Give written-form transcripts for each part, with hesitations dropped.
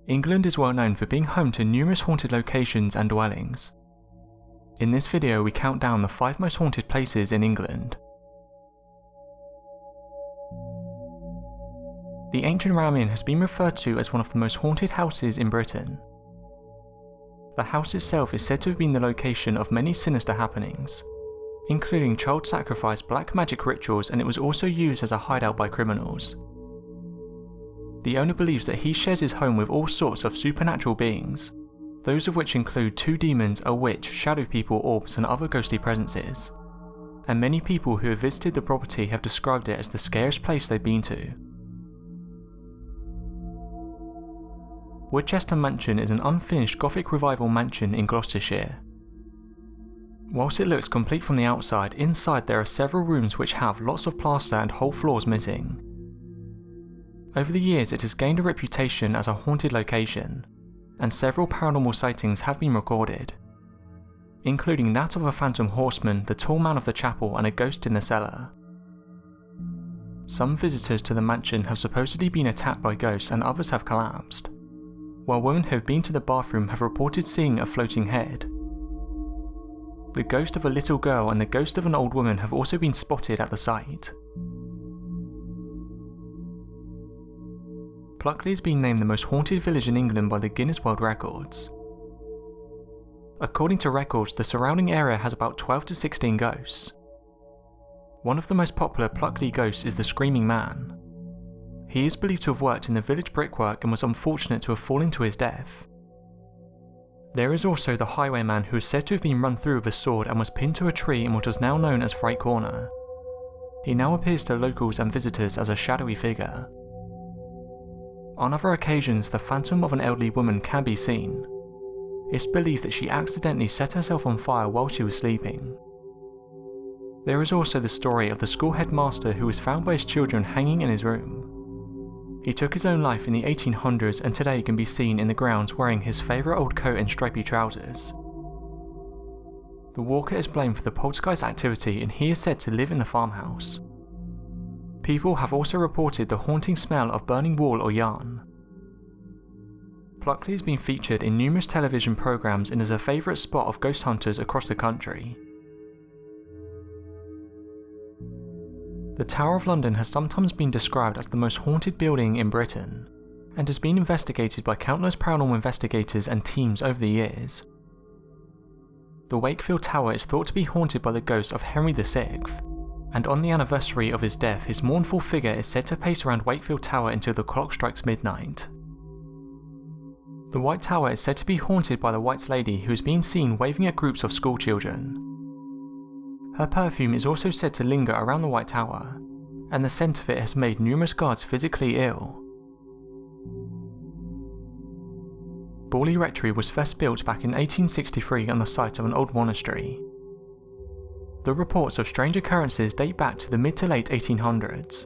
England is well known for being home to numerous haunted locations and dwellings. In this video we count down the 5 most haunted places in England. The Ancient Marlene has been referred to as one of the most haunted houses in Britain. The house itself is said to have been the location of many sinister happenings, including child sacrifice, black magic rituals, and it was also used as a hideout by criminals. The owner believes that he shares his home with all sorts of supernatural beings, those of which include 2 demons, a witch, shadow people, orbs, and other ghostly presences. And many people who have visited the property have described it as the scariest place they've been to. Woodchester Mansion is an unfinished Gothic revival mansion in Gloucestershire. Whilst it looks complete from the outside, inside there are several rooms which have lots of plaster and whole floors missing. Over the years it has gained a reputation as a haunted location, and several paranormal sightings have been recorded, including that of a phantom horseman, the tall man of the chapel, and a ghost in the cellar. Some visitors to the mansion have supposedly been attacked by ghosts and others have collapsed, while women who have been to the bathroom have reported seeing a floating head. The ghost of a little girl and the ghost of an old woman have also been spotted at the site. Pluckley has been named the most haunted village in England by the Guinness World Records. According to records, the surrounding area has about 12 to 16 ghosts. One of the most popular Pluckley ghosts is the Screaming Man. He is believed to have worked in the village brickwork and was unfortunate to have fallen to his death. There is also the Highwayman, who is said to have been run through with a sword and was pinned to a tree in what is now known as Fright Corner. He now appears to locals and visitors as a shadowy figure. On other occasions, the phantom of an elderly woman can be seen. It's believed that she accidentally set herself on fire while she was sleeping. There is also the story of the school headmaster who was found by his children hanging in his room. He took his own life in the 1800s and today can be seen in the grounds wearing his favourite old coat and stripy trousers. The walker is blamed for the poltergeist activity and he is said to live in the farmhouse. People have also reported the haunting smell of burning wool or yarn. Pluckley has been featured in numerous television programmes and is a favourite spot of ghost hunters across the country. The Tower of London has sometimes been described as the most haunted building in Britain, and has been investigated by countless paranormal investigators and teams over the years. The Wakefield Tower is thought to be haunted by the ghost of Henry VI, and on the anniversary of his death his mournful figure is said to pace around Wakefield Tower until the clock strikes midnight. The White Tower is said to be haunted by the White Lady, who has been seen waving at groups of schoolchildren. Her perfume is also said to linger around the White Tower, and the scent of it has made numerous guards physically ill. Borley Rectory was first built back in 1863 on the site of an old monastery. The reports of strange occurrences date back to the mid to late 1800s.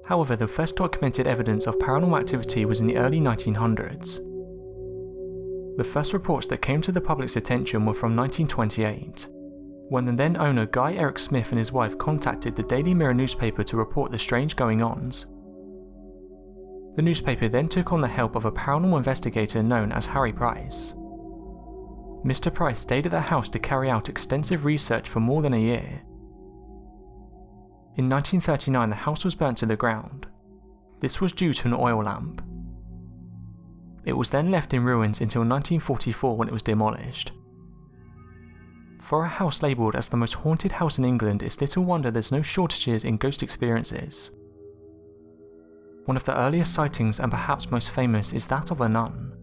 However, the first documented evidence of paranormal activity was in the early 1900s. The first reports that came to the public's attention were from 1928. When the then owner Guy Eric Smith and his wife contacted the Daily Mirror newspaper to report the strange going-ons. The newspaper then took on the help of a paranormal investigator known as Harry Price. Mr. Price stayed at the house to carry out extensive research for more than a year. In 1939 the house was burnt to the ground. This was due to an oil lamp. It was then left in ruins until 1944 when it was demolished. For a house labelled as the most haunted house in England, it's little wonder there's no shortages in ghost experiences. One of the earliest sightings and perhaps most famous is that of a nun.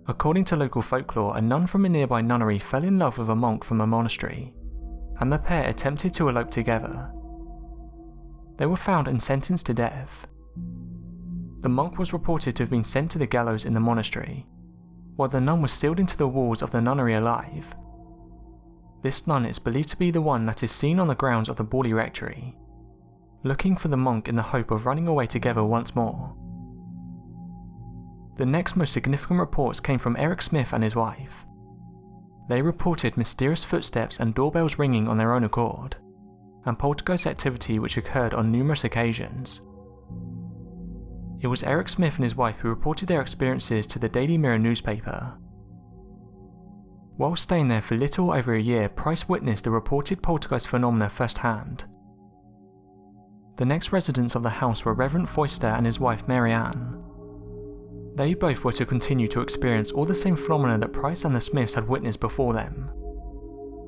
According to local folklore, a nun from a nearby nunnery fell in love with a monk from a monastery, and the pair attempted to elope together. They were found and sentenced to death. The monk was reported to have been sent to the gallows in the monastery, while the nun was sealed into the walls of the nunnery alive. This nun is believed to be the one that is seen on the grounds of the Borley Rectory, looking for the monk in the hope of running away together once more. The next most significant reports came from Eric Smith and his wife. They reported mysterious footsteps and doorbells ringing on their own accord, and poltergeist activity which occurred on numerous occasions. It was Eric Smith and his wife who reported their experiences to the Daily Mirror newspaper. While staying there for little over a year, Price witnessed the reported poltergeist phenomena firsthand. The next residents of the house were Reverend Foyster and his wife Mary Ann. They both were to continue to experience all the same phenomena that Price and the Smiths had witnessed before them.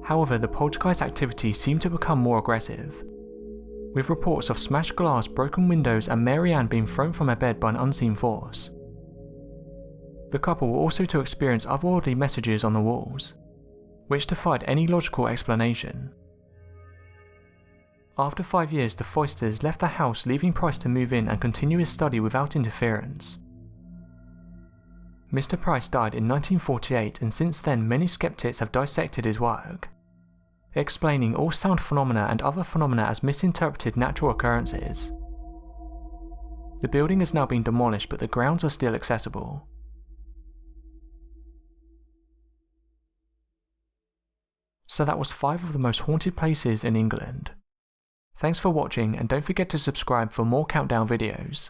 However, the poltergeist activity seemed to become more aggressive, with reports of smashed glass, broken windows and Mary Ann being thrown from her bed by an unseen force. The couple were also to experience otherworldly messages on the walls, which defied any logical explanation. After 5 years, the Foysters left the house, leaving Price to move in and continue his study without interference. Mr. Price died in 1948, and since then many skeptics have dissected his work, explaining all sound phenomena and other phenomena as misinterpreted natural occurrences. The building has now been demolished, but the grounds are still accessible. So that was 5 of the most haunted places in England. Thanks for watching, and don't forget to subscribe for more countdown videos.